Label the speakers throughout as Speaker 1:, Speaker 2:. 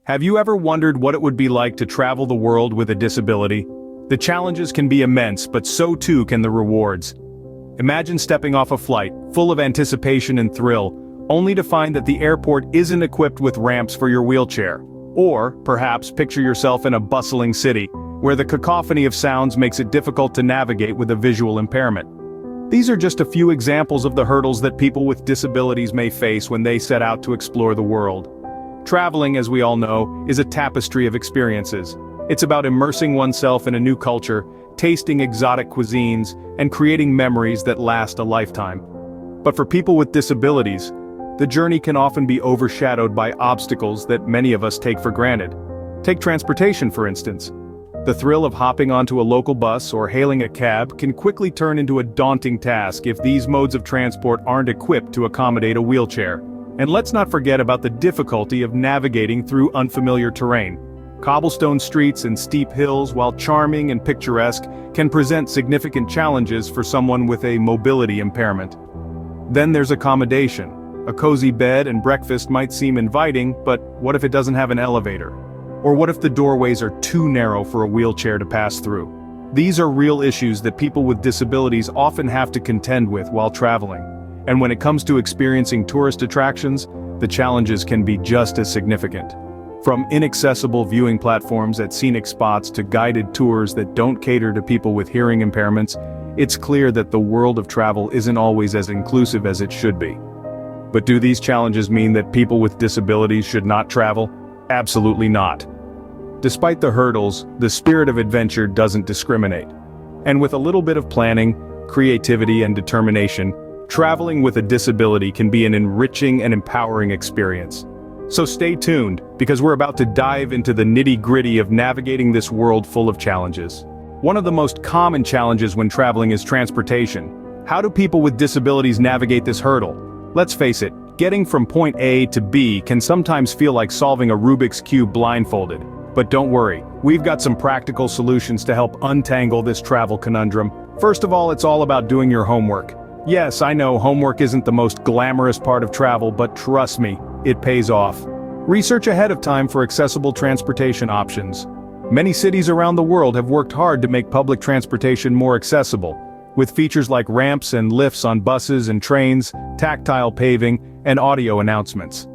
Speaker 1: Have you ever wondered what it would be like to travel the world with a disability? The challenges can be immense, but so too can the rewards. Imagine stepping off a flight, full of anticipation and thrill, only to find that the airport isn't equipped with ramps for your wheelchair. Or, perhaps, picture yourself in a bustling city, where the cacophony of sounds makes it difficult to navigate with a visual impairment. These are just a few examples of the hurdles that people with disabilities may face when they set out to explore the world. Traveling, as we all know, is a tapestry of experiences. It's about immersing oneself in a new culture, tasting exotic cuisines, and creating memories that last a lifetime. But for people with disabilities, the journey can often be overshadowed by obstacles that many of us take for granted. Take transportation, for instance. The thrill of hopping onto a local bus or hailing a cab can quickly turn into a daunting task if these modes of transport aren't equipped to accommodate a wheelchair. And let's not forget about the difficulty of navigating through unfamiliar terrain. Cobblestone streets and steep hills, while charming and picturesque, can present significant challenges for someone with a mobility impairment. Then there's accommodation. A cozy bed and breakfast might seem inviting, but what if it doesn't have an elevator? Or what if the doorways are too narrow for a wheelchair to pass through? These are real issues that people with disabilities often have to contend with while traveling. And when it comes to experiencing tourist attractions, the challenges can be just as significant. From inaccessible viewing platforms at scenic spots to guided tours that don't cater to people with hearing impairments, it's clear that the world of travel isn't always as inclusive as it should be. But do these challenges mean that people with disabilities should not travel? Absolutely not. Despite the hurdles, the spirit of adventure doesn't discriminate. And with a little bit of planning, creativity and determination, traveling with a disability can be an enriching and empowering experience. So stay tuned, because we're about to dive into the nitty-gritty of navigating this world full of challenges. One of the most common challenges when traveling is transportation. How do people with disabilities navigate this hurdle? Let's face it, getting from point A to B can sometimes feel like solving a Rubik's Cube blindfolded. But don't worry, we've got some practical solutions to help untangle this travel conundrum. First of all, it's all about doing your homework. Yes, I know homework isn't the most glamorous part of travel, but trust me, it pays off. Research ahead of time for accessible transportation options. Many cities around the world have worked hard to make public transportation more accessible, with features like ramps and lifts on buses and trains, tactile paving, and audio announcements.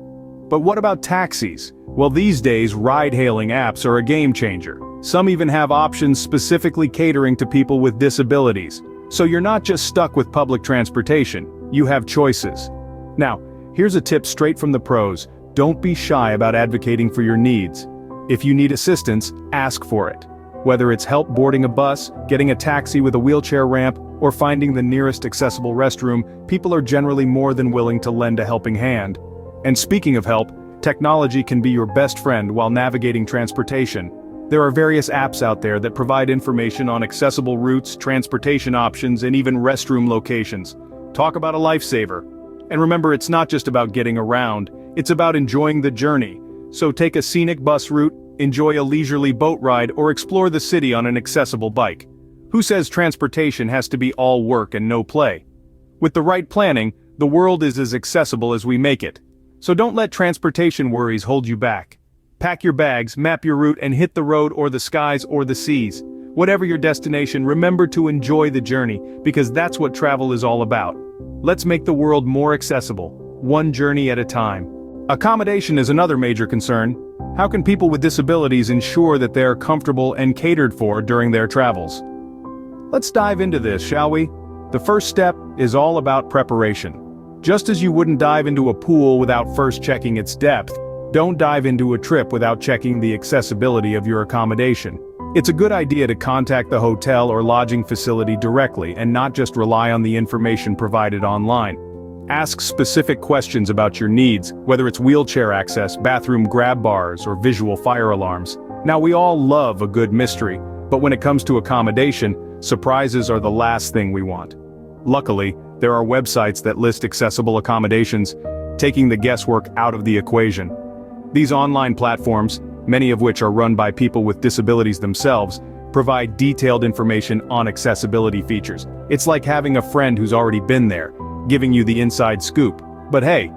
Speaker 1: But what about taxis? Well, these days, ride-hailing apps are a game changer. Some even have options specifically catering to people with disabilities. So you're not just stuck with public transportation, you have choices. Now, here's a tip straight from the pros. Don't be shy about advocating for your needs. If you need assistance, ask for it. Whether it's help boarding a bus, getting a taxi with a wheelchair ramp, or finding the nearest accessible restroom, people are generally more than willing to lend a helping hand. And speaking of help, technology can be your best friend while navigating transportation. There are various apps out there that provide information on accessible routes, transportation options, and even restroom locations. Talk about a lifesaver. And remember, it's not just about getting around, it's about enjoying the journey. So take a scenic bus route, enjoy a leisurely boat ride, or explore the city on an accessible bike. Who says transportation has to be all work and no play? With the right planning, the world is as accessible as we make it. So don't let transportation worries hold you back. Pack your bags, map your route, and hit the road or the skies or the seas. Whatever your destination, remember to enjoy the journey, because that's what travel is all about. Let's make the world more accessible, one journey at a time. Accommodation is another major concern. How can people with disabilities ensure that they are comfortable and catered for during their travels? Let's dive into this, shall we? The first step is all about preparation. Just as you wouldn't dive into a pool without first checking its depth, don't dive into a trip without checking the accessibility of your accommodation. It's a good idea to contact the hotel or lodging facility directly and not just rely on the information provided online. Ask specific questions about your needs, whether it's wheelchair access, bathroom grab bars, or visual fire alarms. Now, we all love a good mystery, but when it comes to accommodation, surprises are the last thing we want. Luckily, there are websites that list accessible accommodations, taking the guesswork out of the equation. These online platforms, many of which are run by people with disabilities themselves, provide detailed information on accessibility features. It's like having a friend who's already been there, giving you the inside scoop. But hey,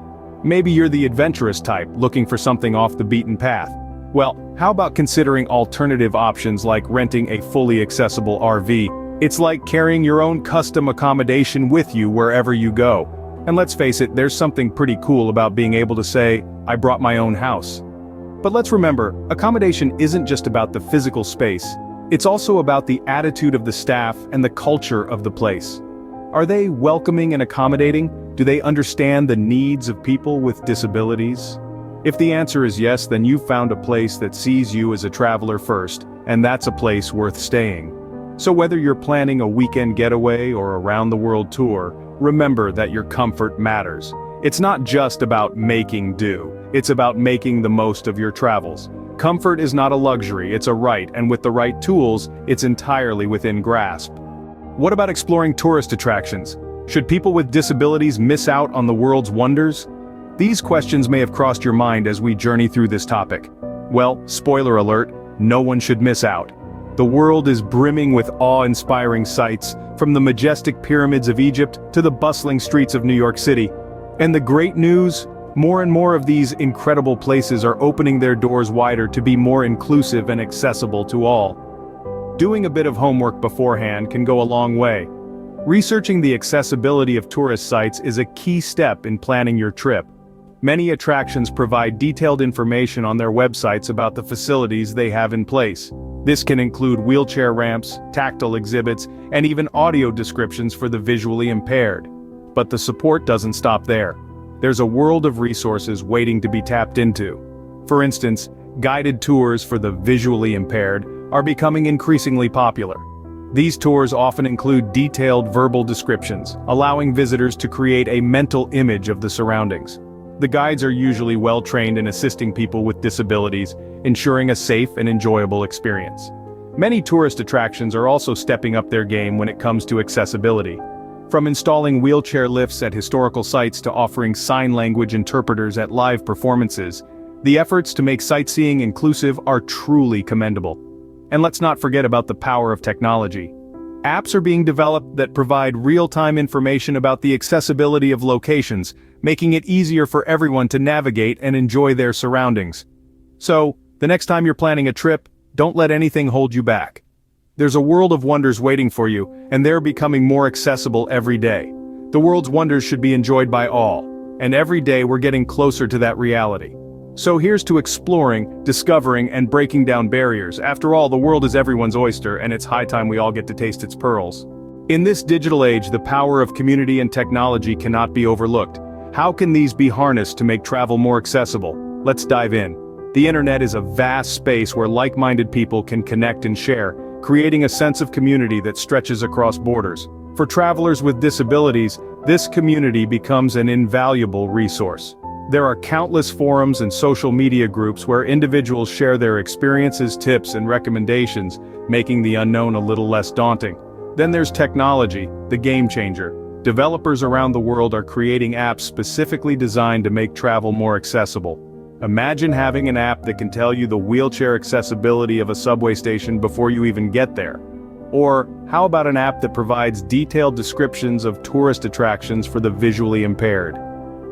Speaker 1: maybe you're the adventurous type looking for something off the beaten path. Well, how about considering alternative options like renting a fully accessible RV? It's like carrying your own custom accommodation with you wherever you go. And let's face it, there's something pretty cool about being able to say, I brought my own house. But let's remember, accommodation isn't just about the physical space. It's also about the attitude of the staff and the culture of the place. Are they welcoming and accommodating? Do they understand the needs of people with disabilities? If the answer is yes, then you've found a place that sees you as a traveler first, and that's a place worth staying. So whether you're planning a weekend getaway or a round-the-world tour, remember that your comfort matters. It's not just about making do, it's about making the most of your travels. Comfort is not a luxury, it's a right, and with the right tools, it's entirely within grasp. What about exploring tourist attractions? Should people with disabilities miss out on the world's wonders? These questions may have crossed your mind as we journey through this topic. Well, spoiler alert, no one should miss out. The world is brimming with awe-inspiring sights, from the majestic pyramids of Egypt to the bustling streets of New York City. And the great news? More and more of these incredible places are opening their doors wider to be more inclusive and accessible to all. Doing a bit of homework beforehand can go a long way. Researching the accessibility of tourist sites is a key step in planning your trip. Many attractions provide detailed information on their websites about the facilities they have in place. This can include wheelchair ramps, tactile exhibits, and even audio descriptions for the visually impaired. But the support doesn't stop there. There's a world of resources waiting to be tapped into. For instance, guided tours for the visually impaired are becoming increasingly popular. These tours often include detailed verbal descriptions, allowing visitors to create a mental image of the surroundings. The guides are usually well-trained in assisting people with disabilities, ensuring a safe and enjoyable experience. Many tourist attractions are also stepping up their game when it comes to accessibility. From installing wheelchair lifts at historical sites to offering sign language interpreters at live performances, the efforts to make sightseeing inclusive are truly commendable. And let's not forget about the power of technology. Apps are being developed that provide real-time information about the accessibility of locations, making it easier for everyone to navigate and enjoy their surroundings. So, the next time you're planning a trip, don't let anything hold you back. There's a world of wonders waiting for you, and they're becoming more accessible every day. The world's wonders should be enjoyed by all, and every day we're getting closer to that reality. So here's to exploring, discovering, and breaking down barriers. After all, the world is everyone's oyster, and it's high time we all get to taste its pearls. In this digital age, the power of community and technology cannot be overlooked. How can these be harnessed to make travel more accessible? Let's dive in. The internet is a vast space where like-minded people can connect and share, creating a sense of community that stretches across borders. For travelers with disabilities, this community becomes an invaluable resource. There are countless forums and social media groups where individuals share their experiences, tips, and recommendations, making the unknown a little less daunting. Then there's technology, the game changer. Developers around the world are creating apps specifically designed to make travel more accessible. Imagine having an app that can tell you the wheelchair accessibility of a subway station before you even get there. Or, how about an app that provides detailed descriptions of tourist attractions for the visually impaired?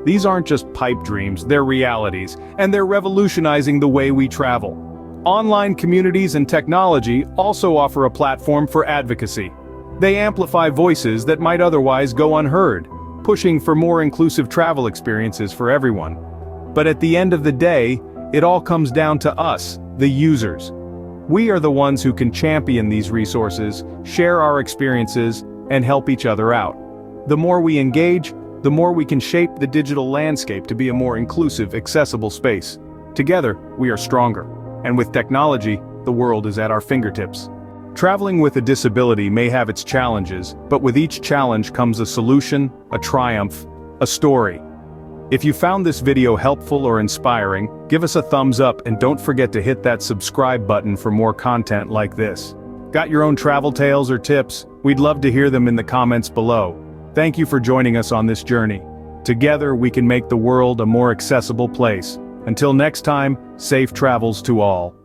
Speaker 1: These aren't just pipe dreams, they're realities, and they're revolutionizing the way we travel. Online communities and technology also offer a platform for advocacy. They amplify voices that might otherwise go unheard, pushing for more inclusive travel experiences for everyone. But at the end of the day, it all comes down to us, the users. We are the ones who can champion these resources, share our experiences, and help each other out. The more we engage, the more we can shape the digital landscape to be a more inclusive, accessible space. Together, we are stronger. And with technology, the world is at our fingertips. Traveling with a disability may have its challenges, but with each challenge comes a solution, a triumph, a story. If you found this video helpful or inspiring, give us a thumbs up and don't forget to hit that subscribe button for more content like this. Got your own travel tales or tips? We'd love to hear them in the comments below. Thank you for joining us on this journey. Together we can make the world a more accessible place. Until next time, safe travels to all.